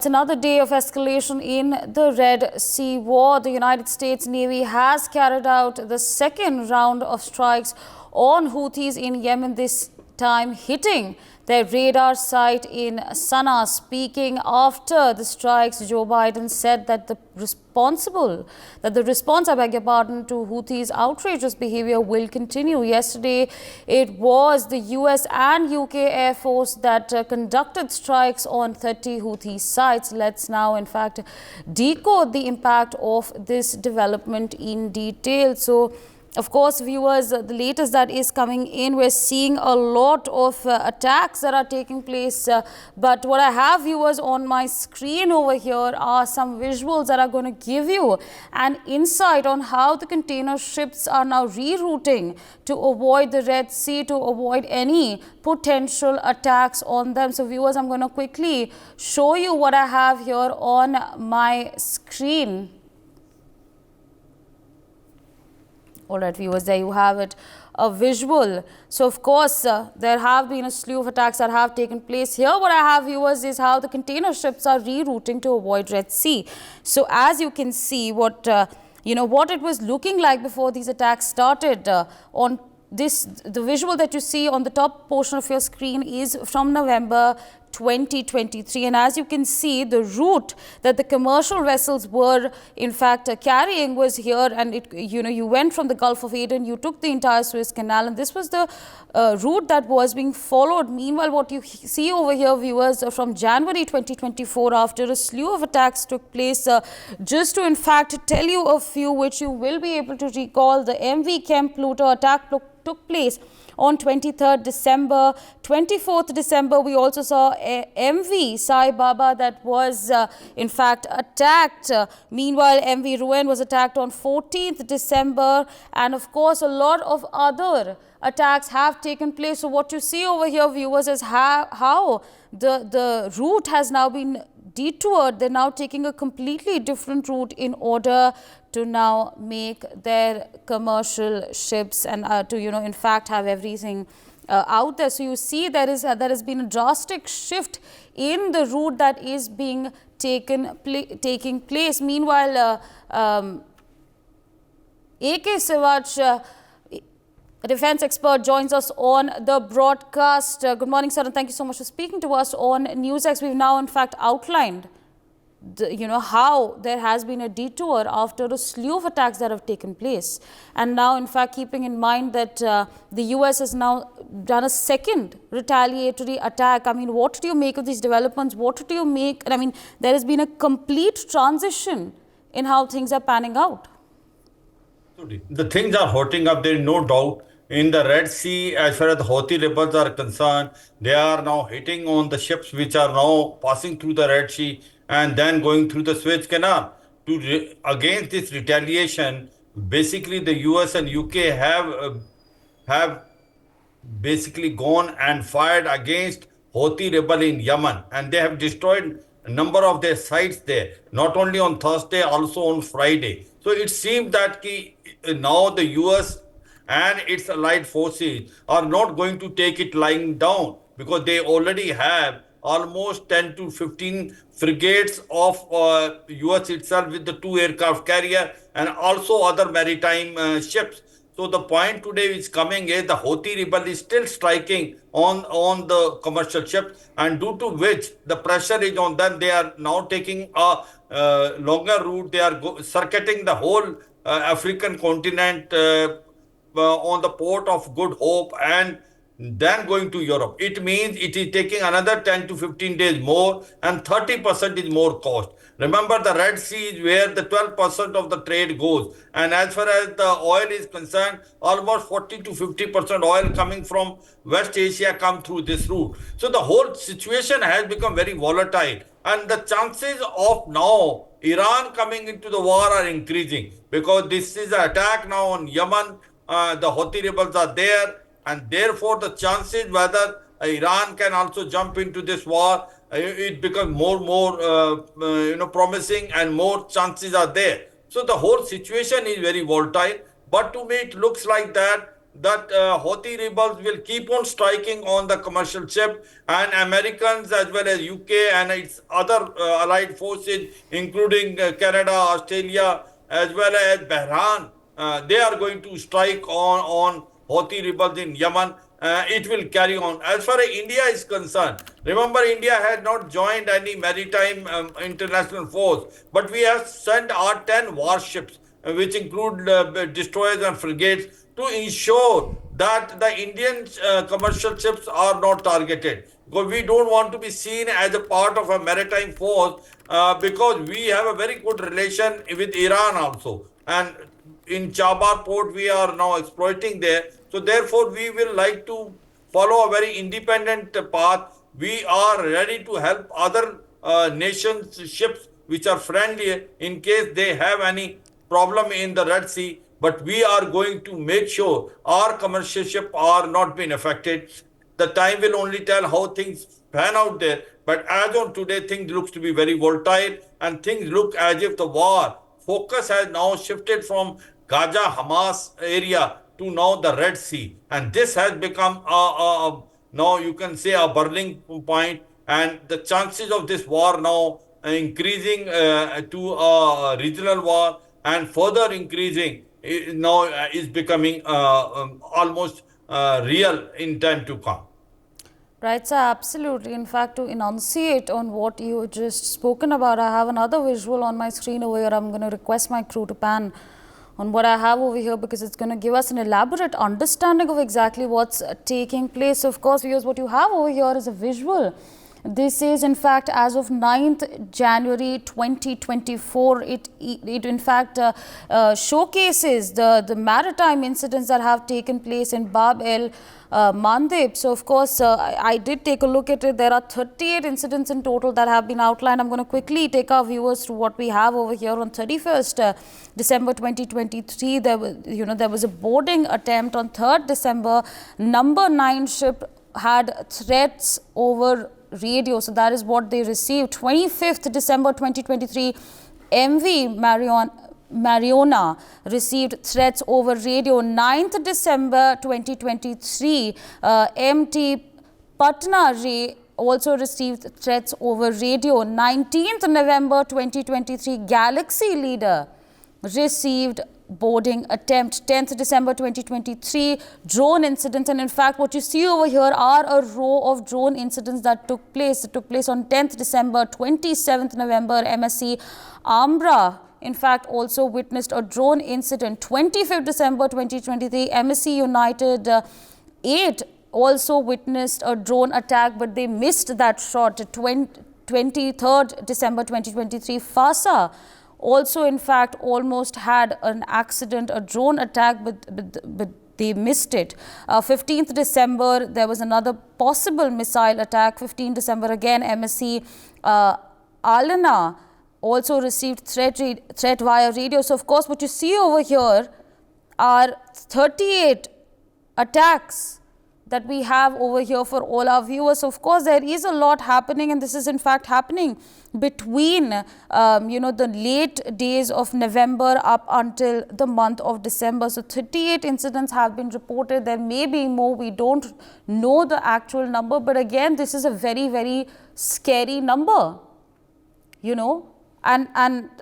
It's another day of escalation in the Red Sea war. The United States Navy has carried out the second round of strikes on Houthis in Yemen, this time hitting their radar site in Sana'a. Speaking after the strikes, Joe Biden said that the response, I beg your pardon, to Houthis' outrageous behavior will continue. Yesterday, it was the US and UK Air Force that conducted strikes on 30 Houthi sites. Let's now, in fact, decode the impact of this development in detail. So, of course, viewers, the latest that is coming in, we're seeing a lot of attacks that are taking place. But what I have, viewers, on my screen over here are some visuals that are going to give you an insight on how the container ships are now rerouting to avoid the Red Sea, to avoid any potential attacks on them. So, viewers, I'm going to quickly show you what I have here on my screen. All right, viewers, there you have it, a visual. So, of course, there have been a slew of attacks that have taken place. Here, what I have, viewers, is how the container ships are rerouting to avoid Red Sea. So, as you can see, what it was looking like before these attacks started on the visual that you see on the top portion of your screen is from November 2023, and as you can see, the route that the commercial vessels were in fact carrying was here, and you went from the Gulf of Aden, you took the entire Suez Canal, and this was the route that was being followed. Meanwhile, what you see over here, viewers, from January 2024, after a slew of attacks took place, just to in fact tell you a few which you will be able to recall, the MV Kemp Pluto attack took place on 23rd December. 24th December, we also saw MV Sai Baba that was in fact attacked. Meanwhile, MV Ruin was attacked on 14th December, and of course a lot of other attacks have taken place. So what you see over here, viewers, is how the route has now been detoured. They're now taking a completely different route in order to now make their commercial ships and to in fact have everything out there. So you see there has been a drastic shift in the route that is being taking place. Meanwhile, A.K. Sivach, a defense expert, joins us on the broadcast. Good morning, sir, and thank you so much for speaking to us on NewsX. We've now, in fact, outlined how there has been a detour after a slew of attacks that have taken place. And now, in fact, keeping in mind that the US has now done a second retaliatory attack. I mean, what do you make of these developments? What do you make? I mean, there has been a complete transition in how things are panning out. The things are hotting up, there is no doubt. In the Red Sea, as far as the Houthi rebels are concerned, they are now hitting on the ships which are now passing through the Red Sea and then going through the Suez Canal. Against this retaliation, basically the US and UK have basically gone and fired against Houthi rebel in Yemen, and they have destroyed a number of their sites there, not only on Thursday, also on Friday. So it seems that now the US and its allied forces are not going to take it lying down, because they already have almost 10 to 15 frigates of US itself with the 2 aircraft carrier and also other maritime ships. So the point today is coming is the Houthi rebel is still striking on the commercial ships, and due to which the pressure is on them. They are now taking a longer route. They are circuiting the whole African continent on the port of Good Hope and then going to Europe. It means it is taking another 10 to 15 days more, and 30% is more cost. Remember, the Red Sea is where the 12% of the trade goes. And as far as the oil is concerned, almost 40 to 50% oil coming from West Asia come through this route. So the whole situation has become very volatile. And the chances of now Iran coming into the war are increasing, because this is an attack now on Yemen. The Houthi rebels are there, and therefore the chances whether Iran can also jump into this war, it becomes more promising, and more chances are there. So the whole situation is very volatile. But to me, it looks like that that Houthi rebels will keep on striking on the commercial ship, and Americans as well as UK and its other allied forces, including Canada, Australia, as well as Bahrain, they are going to strike on Houthi rebels in Yemen. It will carry on. As far as India is concerned, remember India has not joined any maritime international force, but we have sent our 10 warships, which include destroyers and frigates, to ensure that the Indian commercial ships are not targeted. Because we don't want to be seen as a part of a maritime force, because we have a very good relation with Iran also. And in Chabar port, we are now exploiting there. So therefore, we will like to follow a very independent path. We are ready to help other nations' ships which are friendly in case they have any problem in the Red Sea. But we are going to make sure our commercial ships are not being affected. The time will only tell how things pan out there. But as on today, things looks to be very volatile, and things look as if the war focus has now shifted from Gaza Hamas area to now the Red Sea, and this has become now you can say a burning point, and the chances of this war now increasing to a regional war and further increasing now is becoming almost real in time to come. Right, sir, absolutely. In fact, to enunciate on what you just spoken about, I have another visual on my screen over here. I'm going to request my crew to pan on what I have over here, because it's going to give us an elaborate understanding of exactly what's taking place. Of course, here's what you have over here is a visual. This is in fact as of 9th January 2024. It in fact showcases the maritime incidents that have taken place in Bab el Mandeb. So of course I did take a look at it. There are 38 incidents in total that have been outlined. I'm going to quickly take our viewers through what we have over here. On 31st December 2023, there was a boarding attempt. On 3rd December, number 9 ship had threats over radio, so that is what they received. 25th December 2023, MV Mariona received threats over radio. 9th December 2023, MT Patna Ray also received threats over radio. 19th November 2023, Galaxy Leader received boarding attempt. 10th December 2023, drone incidents, and in fact what you see over here are a row of drone incidents that took place. It took place on 10th December, 27th November, MSC Ambra in fact also witnessed a drone incident. 25th December 2023, MSC United 8 also witnessed a drone attack, but they missed that shot. 23rd December 2023, FASA also in fact almost had an accident, a drone attack, but they missed it. 15th December, there was another possible missile attack. 15th December again, MSC Alana also received threat via radio. So of course what you see over here are 38 attacks that we have over here for all our viewers. Of course, there is a lot happening, and this is in fact happening between the late days of November up until the month of December. So 38 incidents have been reported. There may be more. We don't know the actual number, but again, this is a very, very scary number, and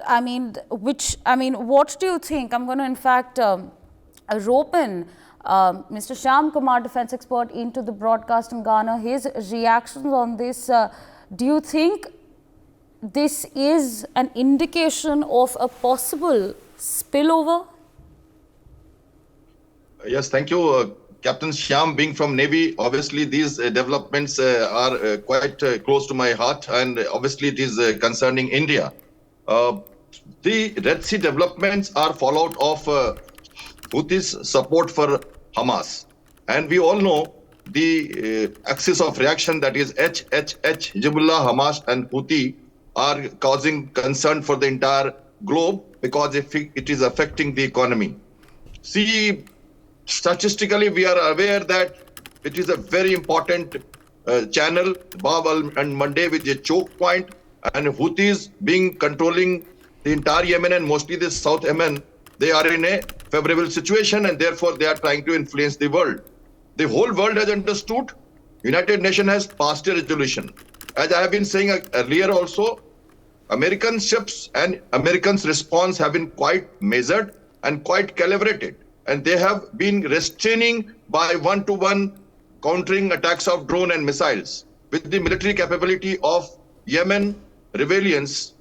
I mean, what do you think? I'm going to in fact rope in Mr. Shyam Kumar, defense expert, into the broadcast in Ghana. His reactions on this. Do you think this is an indication of a possible spillover? Yes, thank you. Captain Shyam, being from Navy, obviously these developments are quite close to my heart, and obviously it is concerning India. The Red Sea developments are fallout of Houthis' support for Hamas. And we all know the axis of reaction, that is Hezbollah, Hamas and Houthi, are causing concern for the entire globe because it is affecting the economy. See, statistically, we are aware that it is a very important channel, Bab and Mandeb, with a choke point, and Houthis being controlling the entire Yemen and mostly the South Yemen. They are in a favorable situation, and therefore they are trying to influence the world. The whole world has understood. United Nations has passed a resolution. As I have been saying earlier also, American ships and Americans' response have been quite measured and quite calibrated. And they have been restraining by one-to-one countering attacks of drone and missiles. With the military capability of Yemen rebellions,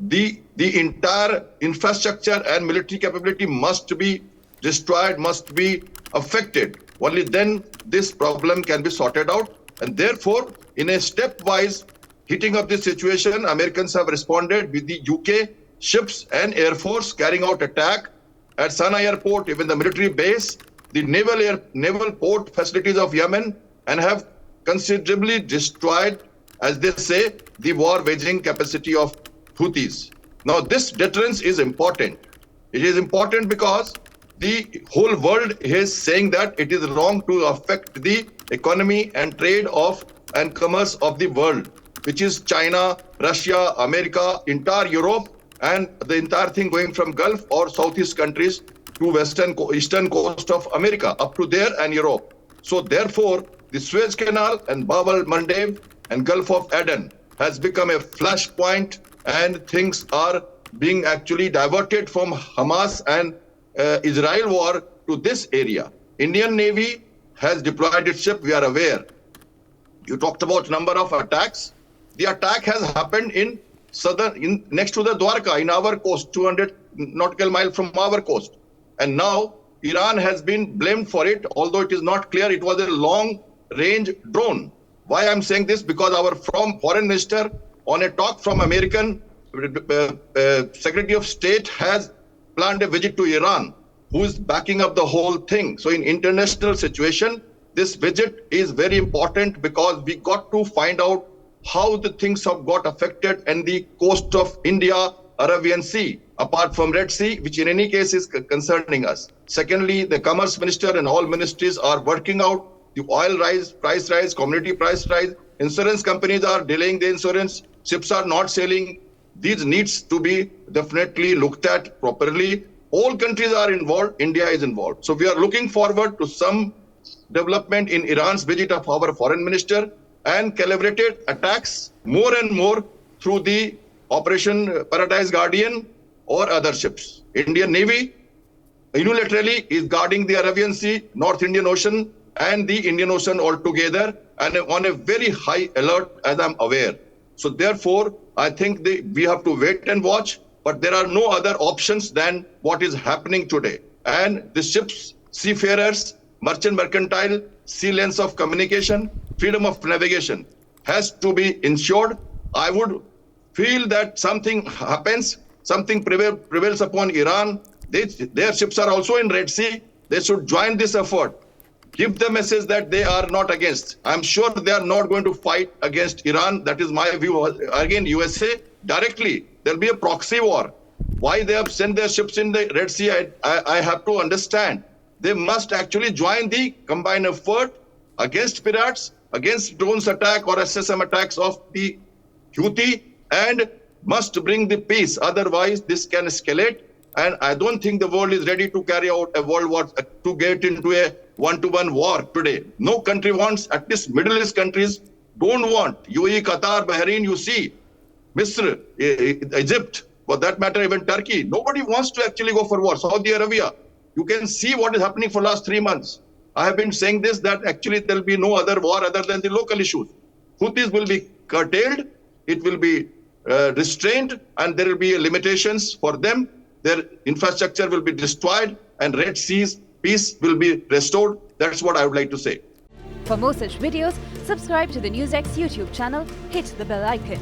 the entire infrastructure and military capability must be destroyed, must be affected. Only then this problem can be sorted out. And therefore, in a stepwise heating of this situation, Americans have responded with the UK ships and Air Force carrying out attack at Sana'a airport, even the military base, the naval port facilities of Yemen, and have considerably destroyed, as they say, the war waging capacity of Houthis. Now, this deterrence is important. It is important because the whole world is saying that it is wrong to affect the economy and trade of and commerce of the world, which is China, Russia, America, entire Europe, and the entire thing going from Gulf or Southeast countries to eastern coast of America, up to there and Europe. So therefore, the Suez Canal and Bab el-Mandeb and Gulf of Aden has become a flashpoint, and things are being actually diverted from Hamas and Israel war to this area. Indian Navy has deployed its ship, we are aware. You talked about number of attacks. The attack has happened in next to the Dwarka, in our coast, 200 nautical miles from our coast. And now Iran has been blamed for it, although it is not clear it was a long-range drone. Why I'm saying this? Because our foreign minister on a talk from American Secretary of State has planned a visit to Iran, who is backing up the whole thing. So in international situation, this visit is very important because we got to find out how the things have got affected in the coast of India, Arabian Sea, apart from Red Sea, which in any case is concerning us. Secondly, the Commerce Minister and all ministries are working out the oil price rise, commodity price rise. Insurance companies are delaying the insurance. Ships are not sailing. These needs to be definitely looked at properly. All countries are involved. India is involved. So we are looking forward to some development in Iran's visit of our foreign minister and calibrated attacks more and more through the Operation Paradise Guardian or other ships. Indian Navy unilaterally is guarding the Arabian Sea, North Indian Ocean, and the Indian Ocean altogether, and on a very high alert, as I'm aware. So therefore, I think we have to wait and watch, but there are no other options than what is happening today. And the ships, seafarers, mercantile, sea lanes of communication, freedom of navigation has to be ensured. I would feel that something happens, something prevails upon Iran. Their ships are also in Red Sea. They should join this effort. Give the message that they are not against. I'm sure they are not going to fight against Iran. That is my view. Again, USA directly. There'll be a proxy war. Why they have sent their ships in the Red Sea, I have to understand. They must actually join the combined effort against pirates, against drones attack or SSM attacks of the Houthi, and must bring the peace. Otherwise, this can escalate. And I don't think the world is ready to carry out a world war, to get into a one-to-one war today. No country wants, at least Middle East countries don't want. UAE, Qatar, Bahrain, you see, Misr, Egypt, for that matter, even Turkey. Nobody wants to actually go for war. Saudi Arabia, you can see what is happening for the last 3 months. I have been saying this, that actually there will be no other war other than the local issues. Houthis will be curtailed, it will be restrained, and there will be limitations for them. Their infrastructure will be destroyed, and Red Sea's peace will be restored. That's what I would like to say. For more such videos, subscribe to the NewsX YouTube channel, hit the bell icon.